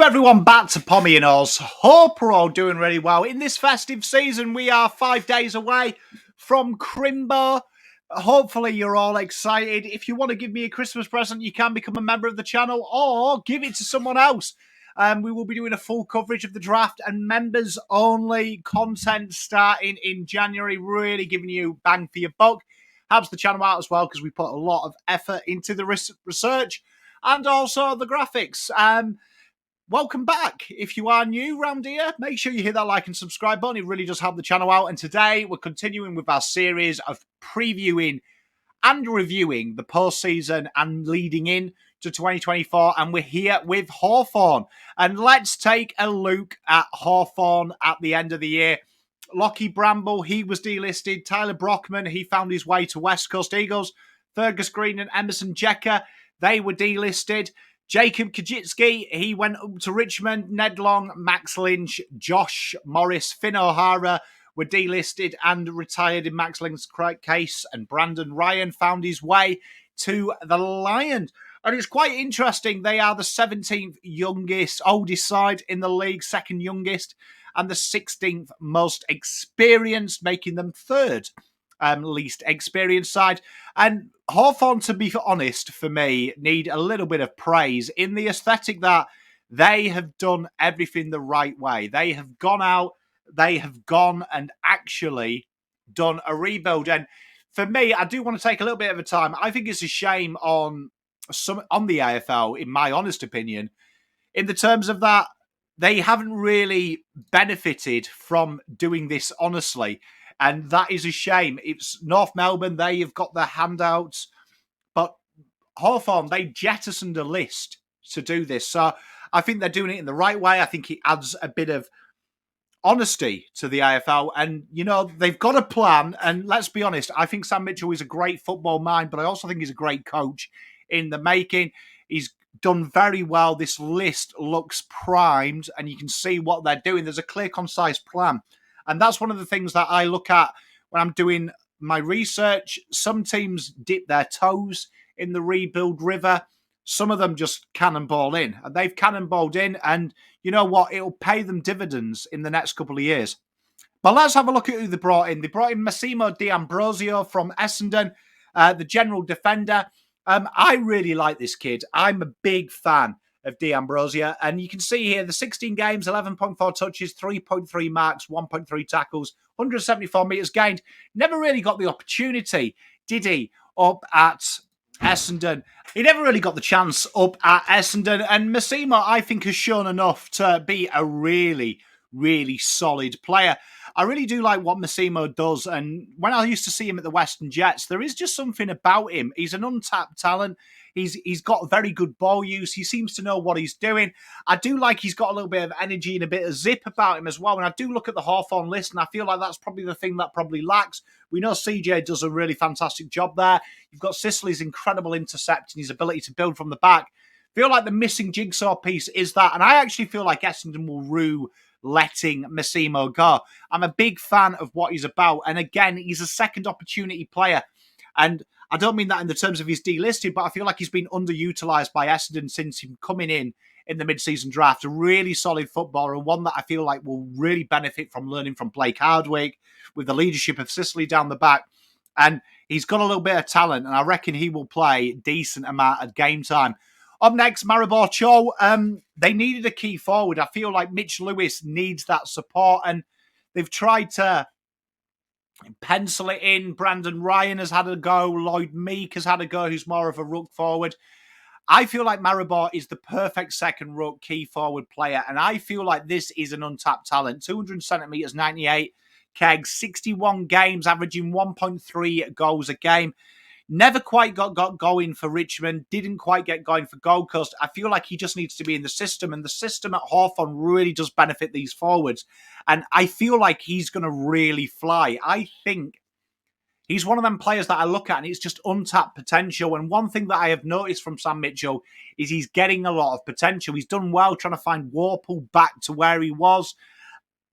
everyone back to Pommy and Oz. Hope we're all doing really well. In this festive season, we are 5 days away from Crimbo. Hopefully you're all excited. If you want to give me a Christmas present, you can become a member of the channel or give it to someone else. We will be doing a full coverage of the draft and members only content starting in January, really giving you bang for your buck. Helps the channel out as well because we put a lot of effort into the research and also the graphics. Welcome back. If you are new around here, make sure you hit that like and subscribe button. It really does help the channel out. And today we're continuing with our series of previewing and reviewing the postseason and leading in to 2024. And we're here with Hawthorn. And let's take a look at Hawthorn at the end of the year. Lockie Bramble, he was delisted. Tyler Brockman, he found his way to West Coast Eagles. Fergus Green and Emerson Jecker, they were delisted. Jacob Kajitsky, he went up to Richmond. Ned Long, Max Lynch, Josh Morris, Finn O'Hara were delisted and retired in Max Lynch's case. And Brandon Ryan found his way to the Lions. And it's quite interesting. They are the 17th oldest side in the league, second youngest, and the 16th most experienced, making them third least experienced side. And Hawthorn, to be honest, for me, need a little bit of praise in the aesthetic that they have done everything the right way. They have gone out, they have gone and actually done a rebuild. And for me, I do want to take a little bit of a time. I think it's a shame on the AFL, in my honest opinion, in the terms of that they haven't really benefited from doing this honestly. And that is a shame. It's North Melbourne, they have got their handouts. But Hawthorn, they jettisoned a list to do this. So I think they're doing it in the right way. I think it adds a bit of honesty to the AFL. And, you know, they've got a plan. And let's be honest, I think Sam Mitchell is a great football mind, but I also think he's a great coach in the making. He's done very well. This list looks primed and you can see what they're doing. There's a clear, concise plan. And that's one of the things that I look at when I'm doing my research. Some teams dip their toes in the rebuild river. Some of them just cannonball in. And they've cannonballed in. And you know what? It'll pay them dividends in the next couple of years. But let's have a look at who they brought in. They brought in Massimo D'Ambrosio from Essendon, the general defender. I really like this kid. I'm a big fan of D'Ambrosio. And you can see here the 16 games, 11.4 touches, 3.3 marks, 1.3 tackles, 174 metres gained. Never really got the opportunity, did he, up at Essendon? He never really got the chance up at Essendon. And Massimo, I think, has shown enough to be a really, really solid player. I really do like what Massimo does. And when I used to see him at the Western Jets, there is just something about him. He's an untapped talent. He's got very good ball use. He seems to know what he's doing. I do like he's got a little bit of energy and a bit of zip about him as well. And I do look at the Hawthorn list, and I feel like that's probably the thing that probably lacks. We know CJ does a really fantastic job there. You've got Sicily's incredible intercept and his ability to build from the back. I feel like the missing jigsaw piece is that. And I actually feel like Essendon will rue letting Massimo go. I'm a big fan of what he's about. And again, he's a second opportunity player. And I don't mean that in the terms of his delisted, but I feel like he's been underutilised by Essendon since him coming in the mid-season draft. A really solid footballer and one that I feel like will really benefit from learning from Blake Hardwick with the leadership of Sicily down the back. And he's got a little bit of talent, and I reckon he will play a decent amount of game time. Up next, Maribor Cho. They needed a key forward. I feel like Mitch Lewis needs that support, and they've tried to pencil it in. Brandon Ryan has had a go. Lloyd Meek has had a go, who's more of a ruck forward. I feel like Maribor is the perfect second ruck key forward player, and I feel like this is an untapped talent. 200 centimetres, 98 kegs, 61 games, averaging 1.3 goals a game. Never quite got going for Richmond. Didn't quite get going for Gold Coast. I feel like he just needs to be in the system. And the system at Hawthorn really does benefit these forwards. And I feel like he's going to really fly. I think he's one of them players that I look at and it's just untapped potential. And one thing that I have noticed from Sam Mitchell is he's getting a lot of potential. He's done well trying to find Warple back to where he was.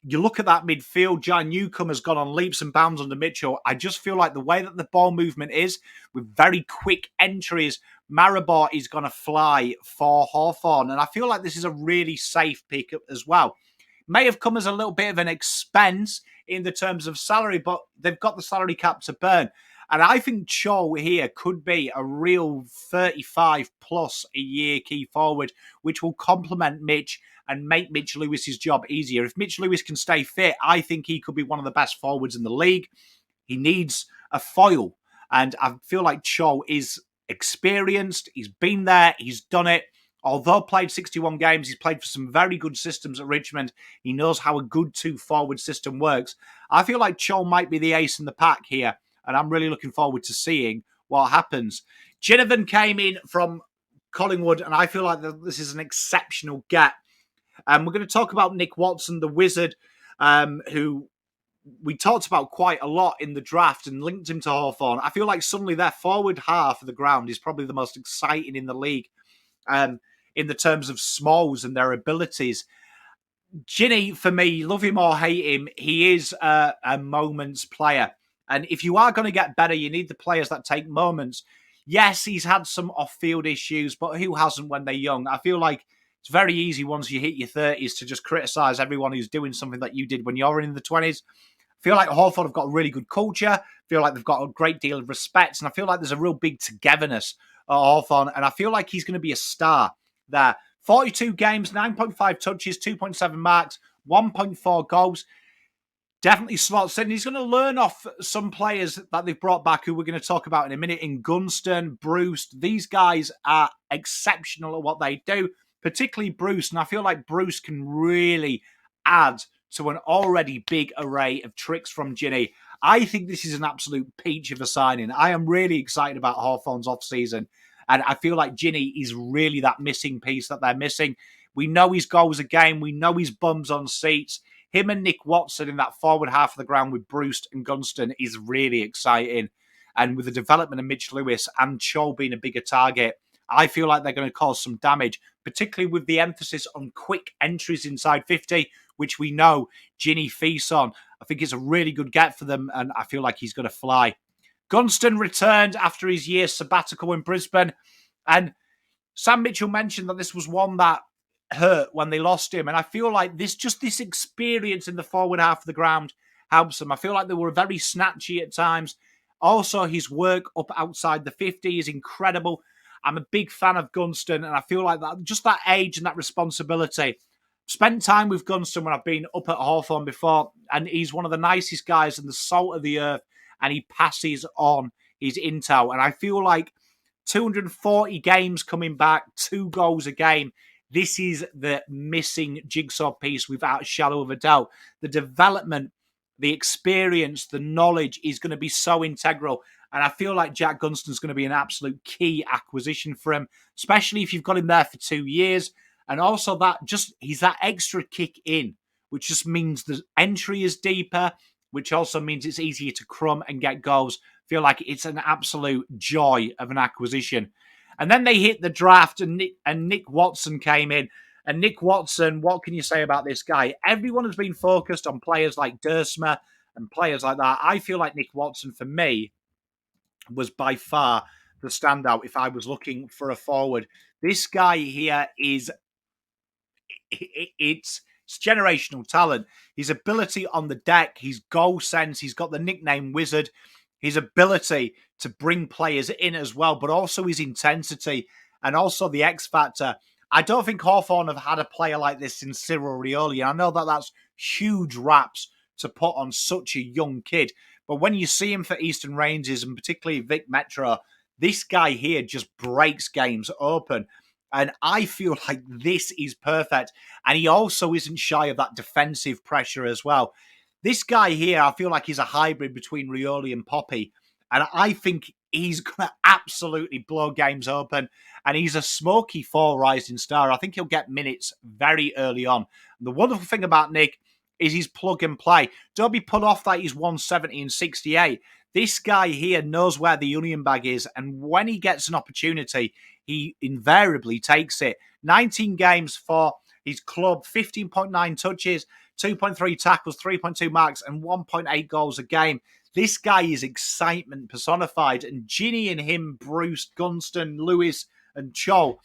you look at that midfield, John Newcombe has gone on leaps and bounds under Mitchell. I just feel like the way that the ball movement is, with very quick entries, Maribor is going to fly for Hawthorn. And I feel like this is a really safe pick as well. May have come as a little bit of an expense in the terms of salary, but they've got the salary cap to burn. And I think Cho here could be a real 35 plus a year key forward, which will complement Mitch and make Mitch Lewis's job easier. If Mitch Lewis can stay fit, I think he could be one of the best forwards in the league. He needs a foil. And I feel like Cho is experienced. He's been there. He's done it. Although played 61 games, he's played for some very good systems at Richmond. He knows how a good two-forward system works. I feel like Cho might be the ace in the pack here, and I'm really looking forward to seeing what happens. Ginnivan came in from Collingwood, and I feel like this is an exceptional get. We're going to talk about Nick Watson, the wizard, who we talked about quite a lot in the draft and linked him to Hawthorn. I feel like suddenly their forward half of the ground is probably the most exciting in the league in the terms of smalls and their abilities. Ginny, for me, love him or hate him, he is a moments player. And if you are going to get better, you need the players that take moments. Yes, he's had some off-field issues, but who hasn't when they're young? I feel like it's very easy once you hit your 30s to just criticise everyone who's doing something that you did when you're in the 20s. I feel like Hawthorn have got a really good culture. I feel like they've got a great deal of respect. And I feel like there's a real big togetherness at Hawthorn. And I feel like he's going to be a star there. 42 games, 9.5 touches, 2.7 marks, 1.4 goals. Definitely slots in. He's going to learn off some players that they've brought back who we're going to talk about in a minute. In Gunston, Bruce. These guys are exceptional at what they do, particularly Bruce. And I feel like Bruce can really add to an already big array of tricks from Ginny. I think this is an absolute peach of a signing. I am really excited about Hawthorn's off-season. And I feel like Ginny is really that missing piece that they're missing. We know his goals a game. We know his bums on seats. Him and Nick Watson in that forward half of the ground with Bruce and Gunston is really exciting. And with the development of Mitch Lewis and Cho being a bigger target, I feel like they're going to cause some damage, particularly with the emphasis on quick entries inside 50, which we know Ginny feasts on. I think it's a really good get for them, and I feel like he's going to fly. Gunston returned after his year sabbatical in Brisbane, and Sam Mitchell mentioned that this was one that hurt when they lost him, and I feel like this experience in the forward half of the ground helps them. I feel like they were very snatchy at times. Also, his work up outside the 50 is incredible. I'm a big fan of Gunston, and I feel like that just that age and that responsibility. Spent time with Gunston when I've been up at Hawthorn before, and he's one of the nicest guys and the salt of the earth, and he passes on his intel. And I feel like 240 games coming back, 2 goals a game. This is the missing jigsaw piece without a shadow of a doubt. The development, the experience, the knowledge is going to be so integral. And I feel like Jack Gunston's going to be an absolute key acquisition for him, especially if you've got him there for 2 years. And also he's that extra kick in, which just means the entry is deeper, which also means it's easier to crumb and get goals. I feel like it's an absolute joy of an acquisition. And then they hit the draft, and Nick Watson came in. And Nick Watson, what can you say about this guy? Everyone has been focused on players like Dersma and players like that. I feel like Nick Watson, for me, was by far the standout if I was looking for a forward. This guy here it's generational talent. His ability on the deck, his goal sense, he's got the nickname Wizard, his ability to bring players in as well, but also his intensity and also the X factor. I don't think Hawthorn have had a player like this in Cyril Rioli. I know that that's huge raps to put on such a young kid, but when you see him for Eastern Rangers and particularly Vic Metro, this guy here just breaks games open. And I feel like this is perfect. And he also isn't shy of that defensive pressure as well. This guy here, I feel like he's a hybrid between Rioli and Poppy. And I think he's going to absolutely blow games open. And he's a smoky 4 rising star. I think he'll get minutes very early on. And the wonderful thing about Nick is he's plug and play. Don't be put off that he's 170 and 68. This guy here knows where the onion bag is. And when he gets an opportunity, he invariably takes it. 19 games for his club, 15.9 touches, 2.3 tackles, 3.2 marks, and 1.8 goals a game. This guy is excitement personified. And Ginny and him, Bruce, Gunston, Lewis, and Cho,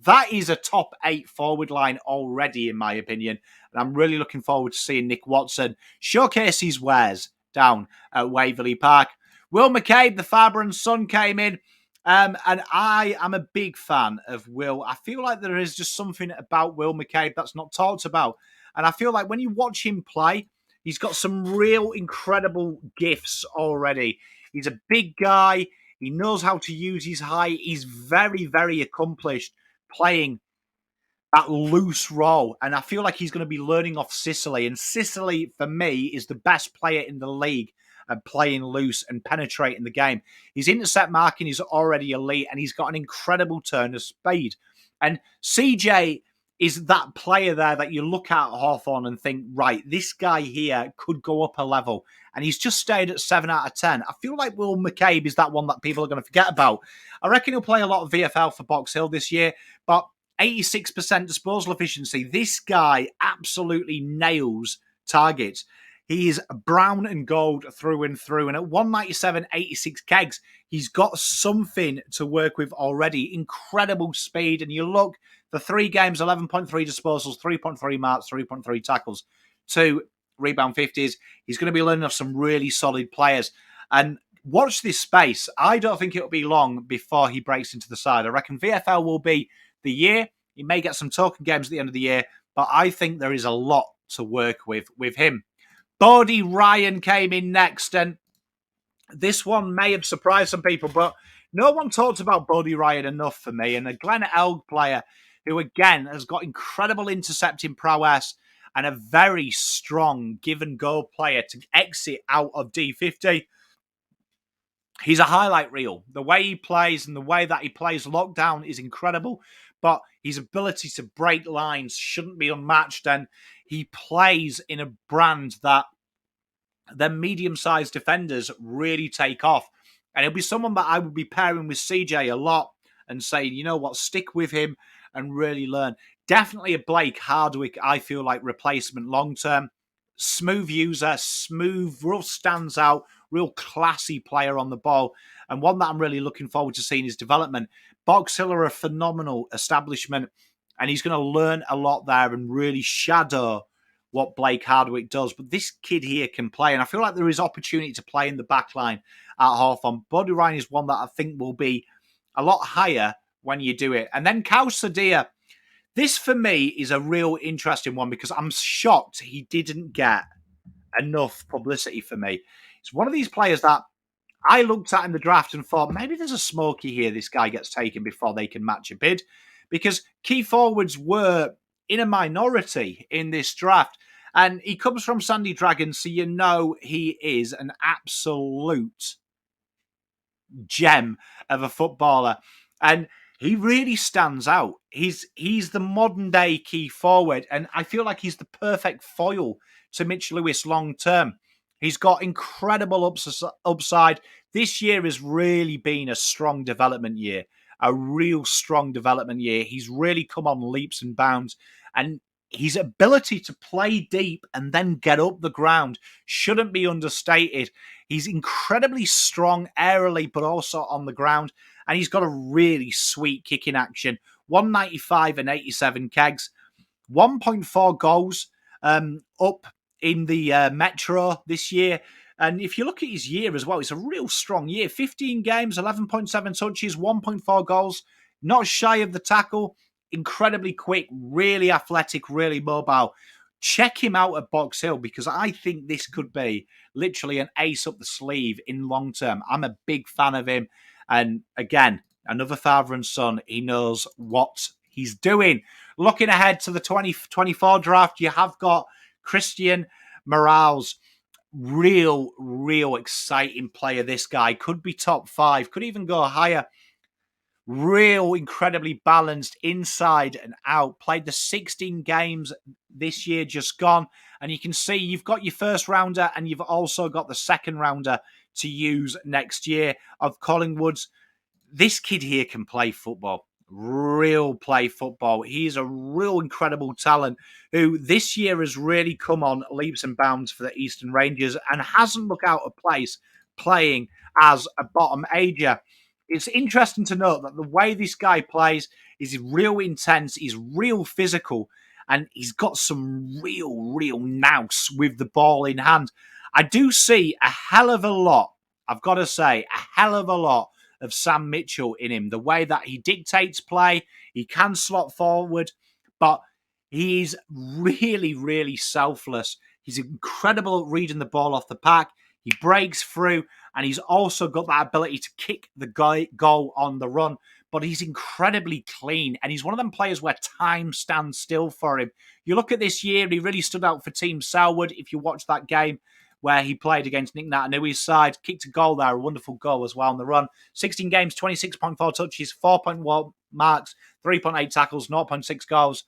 that is a top 8 forward line already, in my opinion. And I'm really looking forward to seeing Nick Watson showcase his wares down at Waverley Park. Will McCabe, the father and son, came in. And I am a big fan of Will. I feel like there is just something about Will McCabe that's not talked about. And I feel like when you watch him play, he's got some real incredible gifts already. He's a big guy. He knows how to use his height. He's very, very accomplished playing that loose role. And I feel like he's going to be learning off Sicily. And Sicily, for me, is the best player in the league at playing loose and penetrating the game. His intercept marking is already elite, and he's got an incredible turn of speed. And CJ is that player there that you look at Hawthorn and think, right, this guy here could go up a level. And he's just stayed at 7 out of 10. I feel like Will McCabe is that one that people are going to forget about. I reckon he'll play a lot of VFL for Box Hill this year, but 86% disposal efficiency. This guy absolutely nails targets. He is brown and gold through and through. And at 197, 86 kegs, he's got something to work with already. Incredible speed. And you look, the 3 games, 11.3 disposals, 3.3 marks, 3.3 tackles, 2 rebound 50s. He's going to be learning off some really solid players. And watch this space. I don't think it'll be long before he breaks into the side. I reckon VFL will be the year. He may get some token games at the end of the year, but I think there is a lot to work with him. Bodie Ryan came in next, and this one may have surprised some people, but no one talked about Bodie Ryan enough for me. And a Glenn Elg player who, again, has got incredible intercepting prowess and a very strong give-and-go player to exit out of D50. He's a highlight reel. The way he plays and the way that he plays lockdown is incredible, but his ability to break lines shouldn't be unmatched. And he plays in a brand that the medium-sized defenders really take off. And it'll be someone that I would be pairing with CJ a lot and saying, you know what, stick with him and really learn. Definitely a Blake Hardwick, I feel like, replacement long-term. Smooth user, smooth, real stands out, real classy player on the ball, and one that I'm really looking forward to seeing his development. Box Hill are a phenomenal establishment, and he's going to learn a lot there and really shadow what Blake Hardwick does. But this kid here can play, and I feel like there is opportunity to play in the back line at Hawthorn. Bodie Ryan is one that I think will be a lot higher when you do it. And then Kausadia. This, for me, is a real interesting one because I'm shocked he didn't get enough publicity for me. It's one of these players that I looked at in the draft and thought, maybe there's a smoky here this guy gets taken before they can match a bid, because key forwards were in a minority in this draft. And he comes from Sandy Dragons, so you know he is an absolute gem of a footballer. And he really stands out. He's the modern day key forward, and I feel like he's the perfect foil to Mitch Lewis long term. He's got incredible upside. This year has really been a strong development year, a real strong development year. He's really come on leaps and bounds, and his ability to play deep and then get up the ground shouldn't be understated. He's incredibly strong aerially, but also on the ground. And he's got a really sweet kicking action. 195 and 87 kegs. 1.4 goals up in the Metro this year. And if you look at his year as well, it's a real strong year. 15 games, 11.7 touches, 1.4 goals. Not shy of the tackle. Incredibly quick, really athletic, really mobile. Check him out at Box Hill because I think this could be literally an ace up the sleeve in long term. I'm a big fan of him. And again, another father and son, he knows what he's doing. Looking ahead to the 2024 draft, you have got Christian Morales. Real exciting player, this guy. Could be top 5, could even go higher. Real incredibly balanced inside and out. Played the 16 games this year just gone. And you can see you've got your first rounder and you've also got the second rounder to use next year of Collingwood's. This kid here can play football. real play football. He's a real incredible talent who this year has really come on leaps and bounds for the Eastern Rangers and hasn't looked out of place playing as a bottom ager. It's interesting to note that the way this guy plays is real intense, he's real physical, and he's got some real nous with the ball in hand. I do see a hell of a lot, I've got to say, a hell of a lot of Sam Mitchell in him. The way that he dictates play, he can slot forward, but he's really selfless. He's incredible at reading the ball off the pack. He breaks through, and he's also got that ability to kick the goal on the run. But he's incredibly clean, and he's one of them players where time stands still for him. You look at this year, he really stood out for Team Selwood. If you watch that game where he played against Nick Natanui's side, kicked a goal there, a wonderful goal as well on the run. 16 games, 26.4 touches, 4.1 marks, 3.8 tackles, 0.6 goals.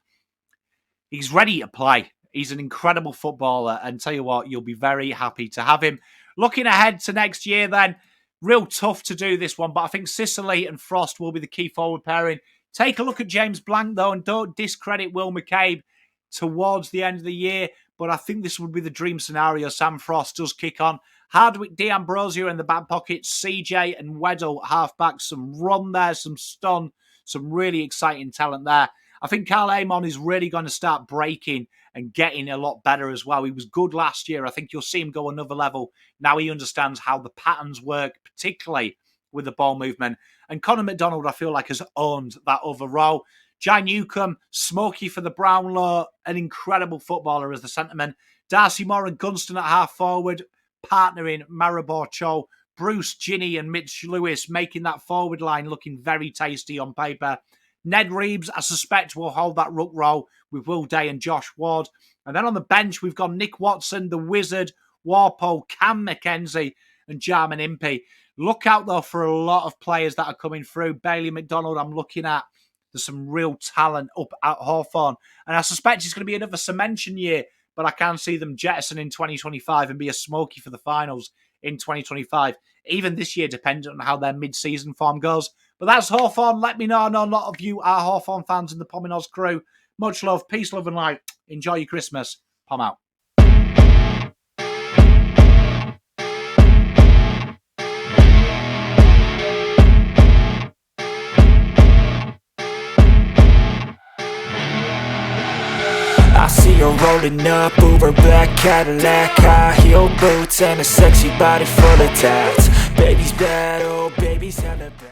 He's ready to play. He's an incredible footballer, and tell you what, you'll be very happy to have him. Looking ahead to next year then, real tough to do this one, but I think Sicily and Frost will be the key forward pairing. Take a look at James Blank, though, and don't discredit Will McCabe towards the end of the year, but I think this would be the dream scenario. Sam Frost does kick on. Hardwick, D'Ambrosio in the back pocket, CJ and Weddle half-back, some run there, some stun, some really exciting talent there. I think Karl Amon is really going to start breaking and getting a lot better as well. He was good last year. I think you'll see him go another level. Now he understands how the patterns work, particularly with the ball movement. And Connor McDonald, I feel like, has owned that other role. Jai Newcomb, smoky for the Brownlow, an incredible footballer as the centreman. Darcy Moore and Gunston at half forward, partnering Maribor Cho, Bruce Ginny and Mitch Lewis, making that forward line looking very tasty on paper. Ned Reeves, I suspect, will hold that ruck role with Will Day and Josh Ward. And then on the bench, we've got Nick Watson, the Wizard, Warpo, Cam McKenzie, and Jarman Impey. Look out, though, for a lot of players that are coming through. Bailey McDonald, I'm looking at. There's some real talent up at Hawthorn. And I suspect it's going to be another Cemention year, but I can see them jettison in 2025 and be a smoky for the finals in 2025. Even this year, depending on how their mid-season form goes. But that's Hawthorn. Let me know. I know a lot of you are Hawthorn fans in the Pominos crew. Much love, peace, love and light. Enjoy your Christmas. Pom out. I see her rolling up, Uber black Cadillac, high heel boots and a sexy body full of tats. Baby's bad, oh baby's hella bad.